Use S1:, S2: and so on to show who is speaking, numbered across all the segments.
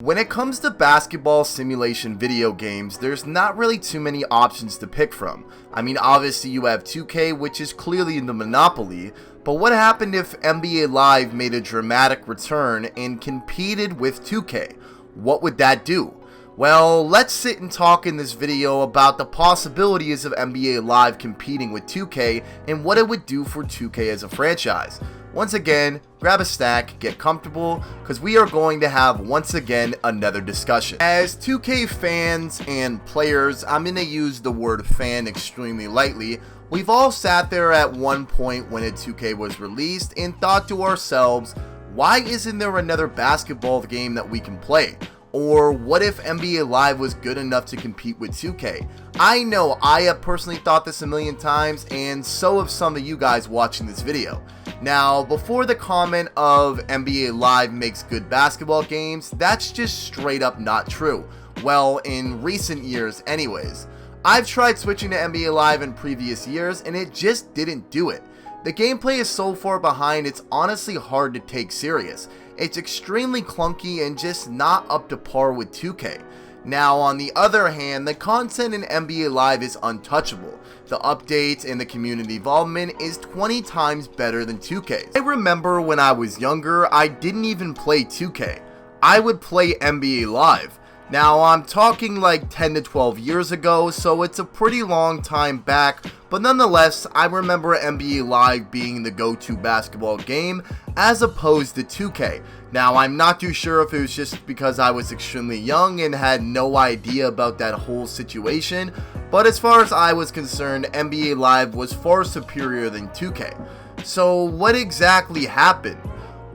S1: When it comes to basketball simulation video games, there's not really too many options to pick from. I mean, obviously you have 2K, which is clearly in the monopoly, but what happened if NBA Live made a dramatic return and competed with 2K? What would that do? Well, let's sit and talk in this video about the possibilities of NBA Live competing with 2K and what it would do for 2K as a franchise. Once again, grab a snack, get comfortable, because we are going to have once again another discussion. As 2K fans and players, I'm going to use the word fan extremely lightly. We've all sat there at one point when a 2K was released and thought to ourselves, why isn't there another basketball game that we can play? Or what if NBA Live was good enough to compete with 2K? I know I have personally thought this a million times, and so have some of you guys watching this video. Now, before the comment of NBA Live makes good basketball games, that's just straight up not true. Well, in recent years anyways. I've tried switching to NBA Live in previous years, and it just didn't do it. The gameplay is so far behind, it's honestly hard to take serious. It's extremely clunky and just not up to par with 2K. Now, on the other hand, the content in NBA Live is untouchable. The updates and the community involvement is 20 times better than 2K. I remember when I was younger, I didn't even play 2K. I would play NBA Live. Now, I'm talking like 10 to 12 years ago, so it's a pretty long time back, but nonetheless, I remember NBA Live being the go-to basketball game as opposed to 2K. Now, I'm not too sure if it was just because I was extremely young and had no idea about that whole situation, but as far as I was concerned, NBA Live was far superior than 2K. So, what exactly happened?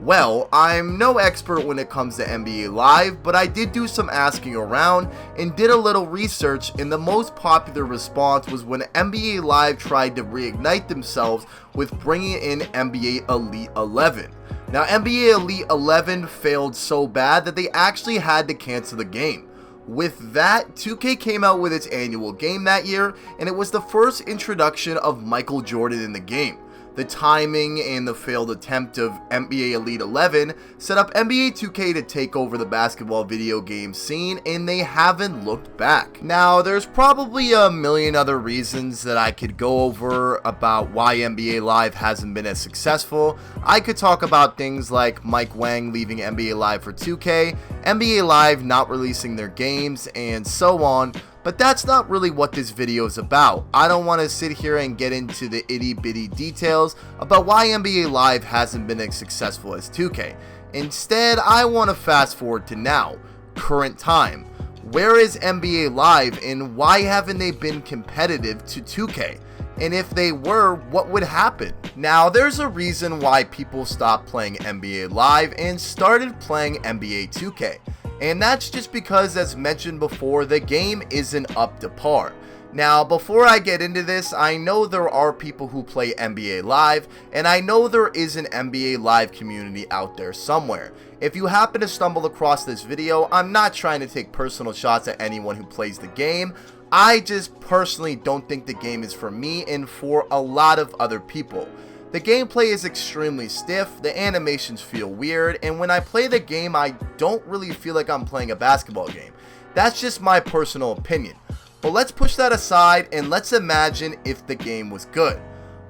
S1: Well, I'm no expert when it comes to NBA Live, but I did do some asking around and did a little research, and the most popular response was when NBA Live tried to reignite themselves with bringing in NBA Elite 11. Now, NBA Elite 11 failed so bad that they actually had to cancel the game. With that, 2K came out with its annual game that year, and it was the first introduction of Michael Jordan in the game. The timing and the failed attempt of NBA Elite 11 set up NBA 2K to take over the basketball video game scene, and they haven't looked back. Now, there's probably a million other reasons that I could go over about why NBA Live hasn't been as successful. I could talk about things like Mike Wang leaving NBA Live for 2K, NBA Live not releasing their games, and so on. But that's not really what this video is about. I don't want to sit here and get into the itty bitty details about why NBA Live hasn't been as successful as 2K. Instead, I want to fast forward to now, current time. Where is NBA Live and why haven't they been competitive to 2K? And if they were, what would happen? Now, there's a reason why people stopped playing NBA Live and started playing NBA 2K. And that's just because, as mentioned before, the game isn't up to par. Now, before I get into this, I know there are people who play NBA Live, and I know there is an NBA Live community out there somewhere. If you happen to stumble across this video, I'm not trying to take personal shots at anyone who plays the game. I just personally don't think the game is for me and for a lot of other people. The gameplay is extremely stiff, the animations feel weird, and when I play the game, I don't really feel like I'm playing a basketball game. That's just my personal opinion. But let's push that aside and let's imagine if the game was good.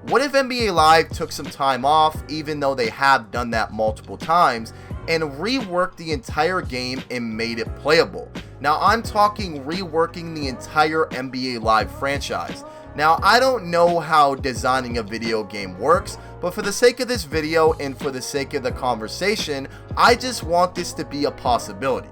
S1: What if NBA Live took some time off, even though they have done that multiple times, and reworked the entire game and made it playable? Now, I'm talking reworking the entire NBA Live franchise. Now, I don't know how designing a video game works, but for the sake of this video and for the sake of the conversation, I just want this to be a possibility.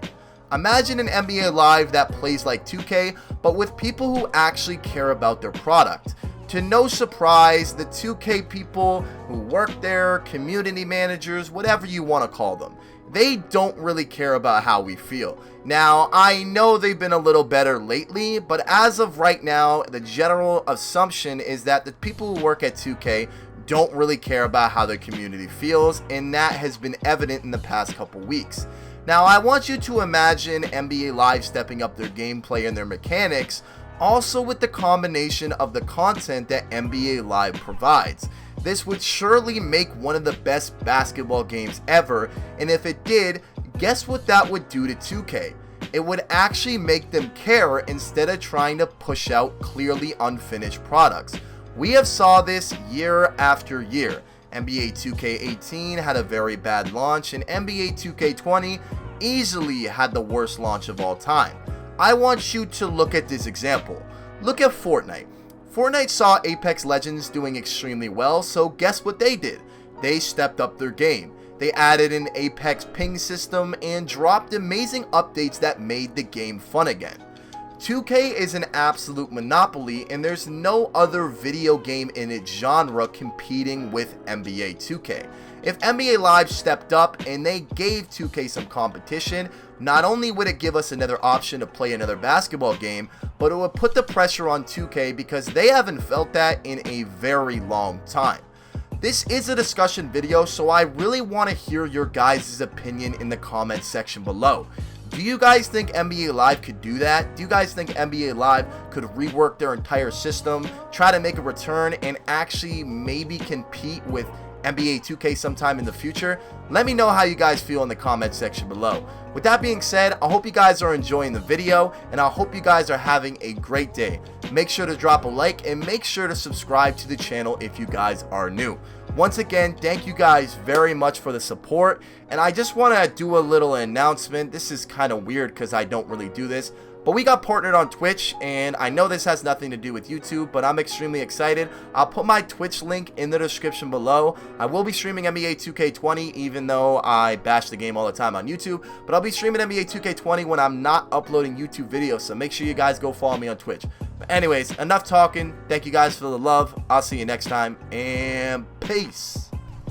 S1: Imagine an NBA Live that plays like 2K, but with people who actually care about their product. To no surprise, the 2K people who work there, community managers, whatever you want to call them, they don't really care about how we feel. Now, I know they've been a little better lately, but as of right now, the general assumption is that the people who work at 2K don't really care about how their community feels, and that has been evident in the past couple weeks. Now, I want you to imagine NBA Live stepping up their gameplay and their mechanics, also with the combination of the content that NBA Live provides. This would surely make one of the best basketball games ever, and if it did, Guess what that would do to 2K? It would actually make them care instead of trying to push out clearly unfinished products. We have saw this year after year. NBA 2K18 had a very bad launch, and NBA 2K20 easily had the worst launch of all time. I want you to look at this example. Look at Fortnite. Fortnite saw Apex Legends doing extremely well, so guess what they did? They stepped up their game. They added an Apex ping system and dropped amazing updates that made the game fun again. 2K is an absolute monopoly, and there's no other video game in its genre competing with NBA 2K. If NBA Live stepped up and they gave 2K some competition, not only would it give us another option to play another basketball game, but it would put the pressure on 2K because they haven't felt that in a very long time. This is a discussion video, so I really want to hear your guys' opinion in the comment section below. Do you guys think NBA Live could do that? Do you guys think NBA Live could rework their entire system, try to make a return, and actually maybe compete with NBA 2K sometime in the future? Let me know how you guys feel in the comment section below. With that being said, I hope you guys are enjoying the video, and I hope you guys are having a great day. Make sure to drop a like and make sure to subscribe to the channel if you guys are new. Once again, thank you guys very much for the support, and I just want to do a little announcement. This is kind of weird because I don't really do this, but we got partnered on Twitch, and I know this has nothing to do with YouTube, but I'm extremely excited. I'll put my Twitch link in the description below. I will be streaming NBA 2K20, even though I bash the game all the time on YouTube, but I'll be streaming NBA 2K20 when I'm not uploading YouTube videos, so make sure you guys go follow me on Twitch. But anyways, enough talking. Thank you guys for the love. I'll see you next time, and peace.